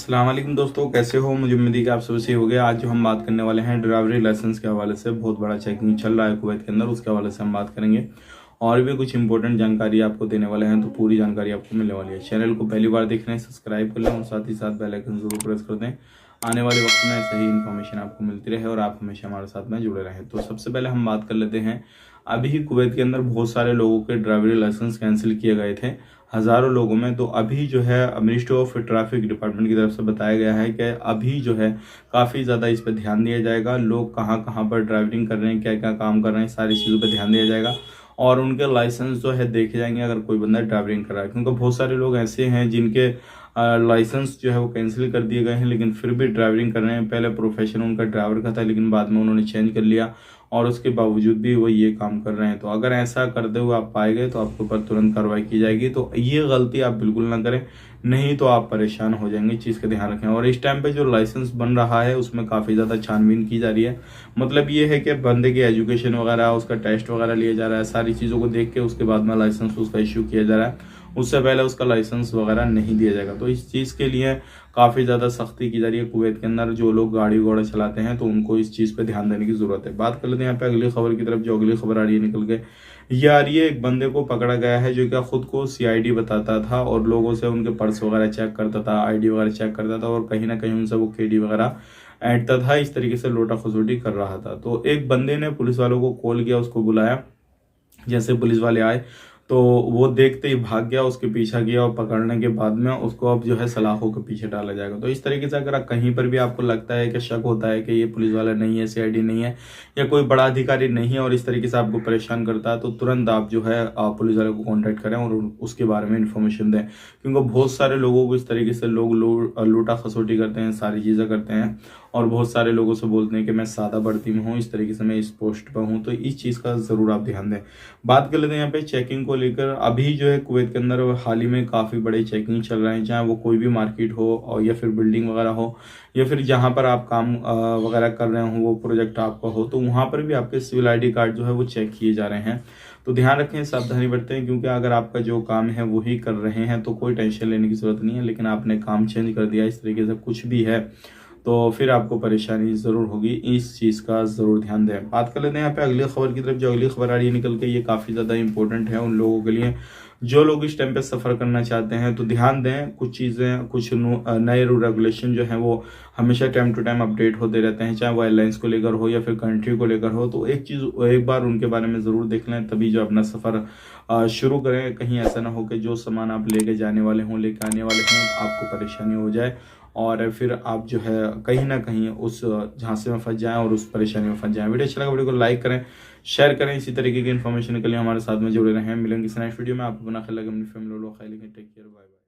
अस्सलाम वालेकुम दोस्तों, कैसे हो? मुझे उम्मीद है कि आप सब सही हो गया। आज जो हम बात करने वाले हैं ड्राइवरी लाइसेंस के हवाले से, बहुत बड़ा चेकिंग चल रहा है कुवैत के अंदर, उसके हवाले से हम बात करेंगे और भी कुछ इंपॉर्टेंट जानकारी आपको देने वाले हैं, तो पूरी जानकारी आपको मिलने वाली है। चैनल को पहली बार देख रहे हैं, सब्सक्राइब कर लें और साथ ही साथ बेल आइकन जरूर प्रेस कर दें। आने वाले वक्त में सही इन्फॉर्मेशन आपको मिलती रहे और आप हमेशा हमारे साथ में जुड़े रहें। तो सबसे पहले हम बात कर लेते हैं, अभी कुवैत के अंदर बहुत सारे लोगों के ड्राइवरी लाइसेंस कैंसिल किए गए थे, हज़ारों लोगों में। तो अभी जो है मिनिस्ट्री ऑफ ट्रैफिक डिपार्टमेंट की तरफ से बताया गया है कि अभी जो है काफ़ी ज़्यादा इस पर ध्यान दिया जाएगा। लोग कहाँ कहाँ पर ड्राइविंग कर रहे हैं, क्या क्या काम कर रहे हैं, सारी चीज़ों पर ध्यान दिया जाएगा और उनके लाइसेंस जो है देखे जाएंगे अगर कोई बंदा ड्राइविंग कर रहा है। क्योंकि बहुत सारे लोग ऐसे हैं जिनके लाइसेंस जो है वो कैंसिल कर दिए गए हैं, लेकिन फिर भी ड्राइविंग कर रहे हैं। पहले प्रोफेशन उनका ड्राइवर का था, लेकिन बाद में उन्होंने चेंज कर लिया और उसके बावजूद भी वो ये काम कर रहे हैं। तो अगर ऐसा करते हुए आप पाए गए तो आपके ऊपर तुरंत कार्रवाई की जाएगी। तो ये गलती आप बिल्कुल ना करें, नहीं तो आप परेशान हो जाएंगे। चीज़ का ध्यान रखें। और इस टाइम पे जो लाइसेंस बन रहा है उसमें काफ़ी ज़्यादा छानबीन की जा रही है। मतलब ये है कि बंदे की एजुकेशन वगैरह, उसका टेस्ट वगैरह लिया जा रहा है, सारी चीज़ों को देख के उसके बाद में लाइसेंस उसका इश्यू किया जा रहा है। उससे पहले उसका लाइसेंस वगैरह नहीं दिया जाएगा। तो इस चीज़ के लिए काफ़ी ज़्यादा सख्ती की जा रही है कुवैत के अंदर। जो लोग गाड़ी घोड़ा चलाते हैं तो उनको इस चीज़ पे ध्यान देने की ज़रूरत है। बात कर लेते हैं यहाँ पे अगली खबर की तरफ। जो अगली खबर आ रही है निकल के, ये आ रही है, एक बंदे को पकड़ा गया है जो क्या खुद को सीआईडी बताता था और लोगों से उनके पर्स वगैरह चेक करता था, आईडी वगैरह चेक करता था और कहीं ना कहीं उनसे वो केडी वगैरह ऐंठता था। इस तरीके से लोटा खसोटी कर रहा था। तो एक बंदे ने पुलिस वालों को कॉल किया, उसको बुलाया। जैसे पुलिस वाले आए तो वो देखते ही भाग गया, उसके पीछा किया और पकड़ने के बाद में उसको अब जो है सलाखों के पीछे डाला जाएगा। तो इस तरीके से अगर कहीं पर भी आपको लगता है कि शक होता है कि ये पुलिस वाला नहीं है, सीआईडी नहीं है या कोई बड़ा अधिकारी नहीं है और इस तरीके से आपको परेशान करता है, तो तुरंत आप जो है पुलिस वाले को कॉन्टैक्ट करें और उसके बारे में इंफॉर्मेशन दें। क्योंकि बहुत सारे लोगों को इस तरीके से लोग लूटा खसोटी करते हैं, सारी चीज़ें करते हैं और बहुत सारे लोगों से बोलते हैं कि मैं सादा भर्ती में हूँ, इस तरीके से मैं इस पोस्ट पर हूँ। तो इस चीज़ का ज़रूर आप ध्यान दें। बात कर लेते हैं यहाँ पे चेकिंग को लेकर। अभी जो है कुवैत के अंदर हाल ही में काफ़ी बड़े चेकिंग चल रहे हैं, चाहे वो कोई भी मार्केट हो और या फिर बिल्डिंग वगैरह हो या फिर जहाँ पर आप काम वगैरह कर रहे हो, वो प्रोजेक्ट आपका हो, तो वहाँ पर भी आपके सिविल आईडी कार्ड जो है वो चेक किए जा रहे हैं। तो ध्यान रखें, सावधानी बरतें, क्योंकि अगर आपका जो काम है वही कर रहे हैं तो कोई टेंशन लेने की जरूरत नहीं है। लेकिन आपने काम चेंज कर दिया, इस तरीके से कुछ भी है, तो फिर आपको परेशानी ज़रूर होगी। इस चीज़ का ज़रूर ध्यान दें। बात कर लेते हैं यहाँ पे अगली खबर की तरफ। जो अगली खबर आ रही है निकल के, ये काफ़ी ज़्यादा इंपॉर्टेंट है उन लोगों के लिए जो लोग इस टाइम पे सफ़र करना चाहते हैं। तो ध्यान दें, कुछ चीज़ें, कुछ नए रूल रेगुलेशन जो हैं वो हमेशा टाइम टू टाइम अपडेट होते रहते हैं, चाहे वो एयरलाइंस को लेकर हो या फिर कंट्री को लेकर हो। तो एक बार उनके बारे में ज़रूर देख लें, तभी जो अपना सफ़र शुरू करें। कहीं ऐसा ना हो कि जो सामान आप लेके जाने वाले हों, लेके आने वाले हों, आपको परेशानी हो जाए और फिर आप जो है कहीं ना कहीं उस झांसे में फंस जाएं और उस परेशानी में फंस जाएं। वीडियो अच्छा लगा, वीडियो को लाइक करें, शेयर करें। इसी तरीके की इन्फॉर्मेशन के लिए हमारे साथ में जुड़े रहें। मिलेंगे इस नेक्स्ट वीडियो में। आपको बना ख्याल लगे, अपनी फैमिली लो, टेक केयर, बाय बाय।